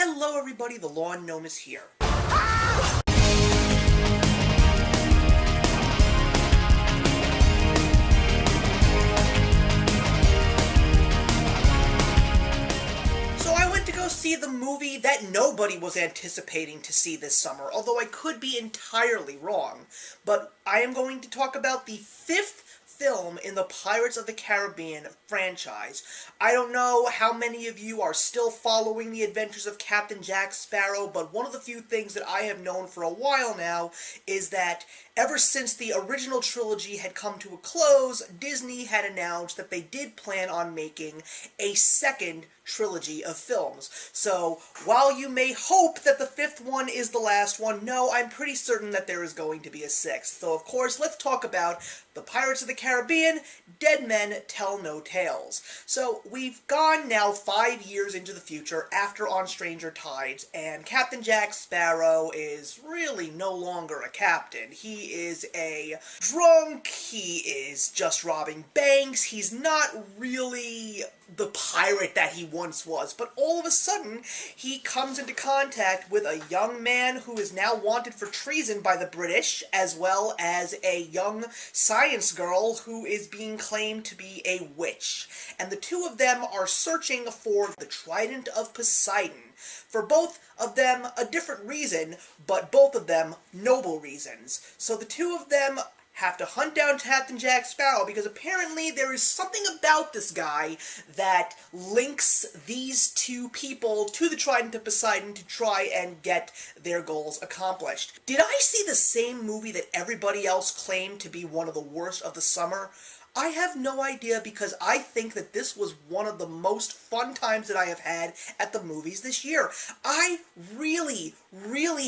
Hello everybody, the Lawn Gnome is here. So I went to go see the movie that nobody was anticipating to see this summer, although I could be entirely wrong. But I am going to talk about the fifth film in the Pirates of the Caribbean franchise. I don't know how many of you are still following the adventures of Captain Jack Sparrow, but one of the few things that I have known for a while now is that ever since the original trilogy had come to a close, Disney had announced that they did plan on making a second trilogy of films. So, while you may hope that the fifth one is the last one, no, I'm pretty certain that there is going to be a sixth. So, of course, let's talk about the Pirates of the Caribbean, Dead Men Tell No Tales. So, we've gone now 5 years into the future after On Stranger Tides, and Captain Jack Sparrow is really no longer a captain. He is a drunk, he is just robbing banks, he's not really the pirate that he once was, but all of a sudden, he comes into contact with a young man who is now wanted for treason by the British, as well as a young science girl who is being claimed to be a witch. And the two of them are searching for the Trident of Poseidon. For both of them, a different reason, but both of them noble reasons. So the two of them have to hunt down Captain Jack Sparrow because apparently there is something about this guy that links these two people to the Trident of Poseidon to try and get their goals accomplished. Did I see the same movie that everybody else claimed to be one of the worst of the summer? I have no idea because I think that this was one of the most fun times that I have had at the movies this year. I really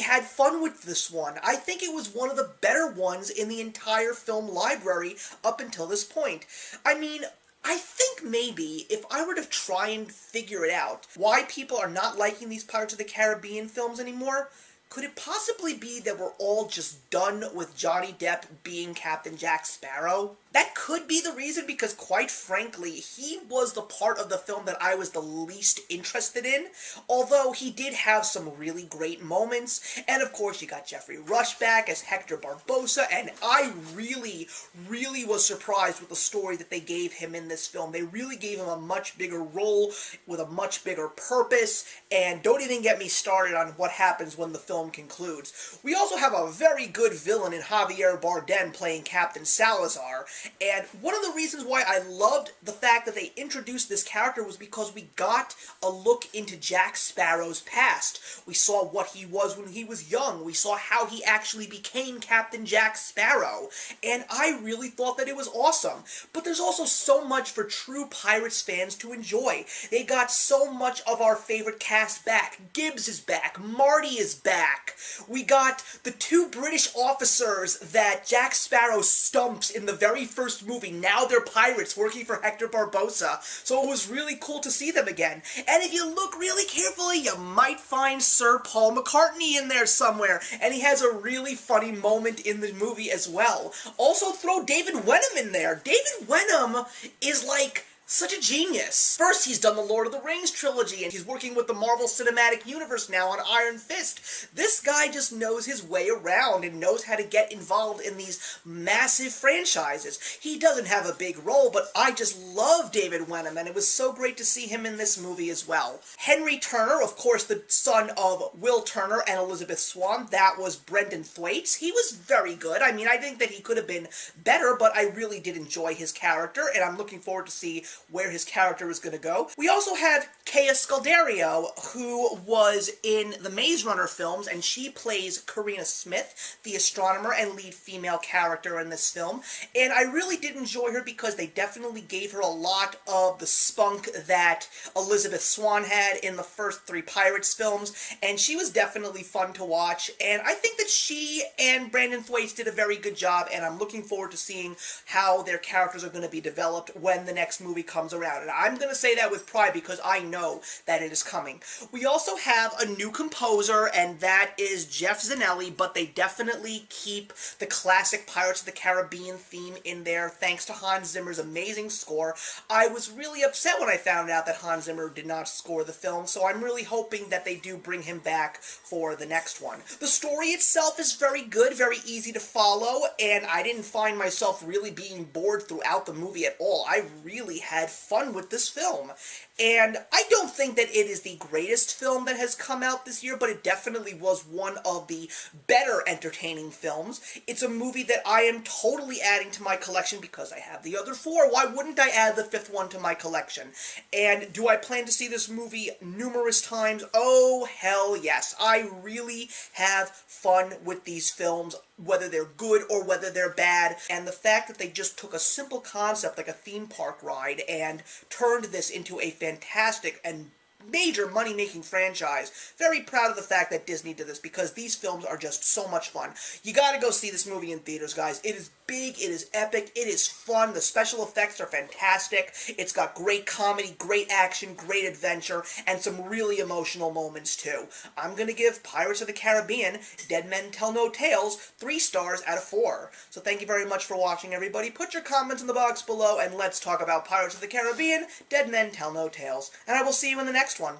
had fun with this one. I think it was one of the better ones in the entire film library up until this point. I mean, I think maybe if I were to try and figure it out, why people are not liking these Pirates of the Caribbean films anymore, could it possibly be that we're all just done with Johnny Depp being Captain Jack Sparrow? That could be the reason because, quite frankly, he was the part of the film that I was the least interested in, although he did have some really great moments, and of course you got Jeffrey Rush back as Hector Barbossa, and I really was surprised with the story that they gave him in this film. They really gave him a much bigger role with a much bigger purpose, and don't even get me started on what happens when the film concludes. We also have a very good villain in Javier Bardem playing Captain Salazar, and one of the reasons why I loved the fact that they introduced this character was because we got a look into Jack Sparrow's past. We saw what he was when he was young. We saw how he actually became Captain Jack Sparrow, and I really thought that it was awesome. But there's also so much for true Pirates fans to enjoy. They got so much of our favorite cast back. Gibbs is back. Marty is back. We got the two British officers that Jack Sparrow stumps in the very first movie. Now they're pirates working for Hector Barbossa, so it was really cool to see them again. And if you look really carefully, you might find Sir Paul McCartney in there somewhere, and he has a really funny moment in the movie as well. Also throw David Wenham in there. David Wenham is like such a genius. First, he's done the Lord of the Rings trilogy, and he's working with the Marvel Cinematic Universe now on Iron Fist. This guy just knows his way around and knows how to get involved in these massive franchises. He doesn't have a big role, but I just love David Wenham, and it was so great to see him in this movie as well. Henry Turner, of course, the son of Will Turner and Elizabeth Swann, that was Brendan Thwaites. He was very good. I mean, I think that he could have been better, but I really did enjoy his character, and I'm looking forward to see where his character is going to go. We also have Kea Scalderio, who was in the Maze Runner films, and she plays Karina Smith, the astronomer and lead female character in this film. And I really did enjoy her because they definitely gave her a lot of the spunk that Elizabeth Swann had in the first three Pirates films, and she was definitely fun to watch. And I think that she and Brandon Thwaites did a very good job, and I'm looking forward to seeing how their characters are going to be developed when the next movie movie comes around. And I'm going to say that with pride because I know that it is coming. We also have a new composer, and that is Jeff Zanelli, but they definitely keep the classic Pirates of the Caribbean theme in there, thanks to Hans Zimmer's amazing score. I was really upset when I found out that Hans Zimmer did not score the film, so I'm really hoping that they do bring him back for the next one. The story itself is very good, very easy to follow, and I didn't find myself really being bored throughout the movie at all. I really had fun with this film. And I don't think that it is the greatest film that has come out this year, but it definitely was one of the better entertaining films. It's a movie that I am totally adding to my collection because I have the other four. Why wouldn't I add the fifth one to my collection? And do I plan to see this movie numerous times? Oh, hell yes. I really have fun with these films, whether they're good or whether they're bad, and the fact that they just took a simple concept like a theme park ride and turned this into a fantastic and major money-making franchise. Very proud of the fact that Disney did this because these films are just so much fun. You gotta go see this movie in theaters, guys. It is big, it is epic, it is fun, the special effects are fantastic, it's got great comedy, great action, great adventure, and some really emotional moments too. I'm gonna give Pirates of the Caribbean, Dead Men Tell No Tales, 3 stars out of 4. So thank you very much for watching, everybody. Put your comments in the box below, and let's talk about Pirates of the Caribbean, Dead Men Tell No Tales. And I will see you in the next one.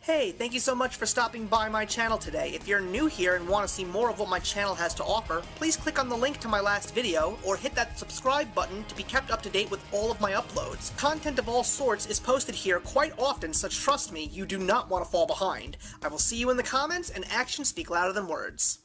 Hey, thank you so much for stopping by my channel today. If you're new here and want to see more of what my channel has to offer, please click on the link to my last video, or hit that subscribe button to be kept up to date with all of my uploads. Content of all sorts is posted here quite often, so trust me, you do not want to fall behind. I will see you in the comments, and actions speak louder than words.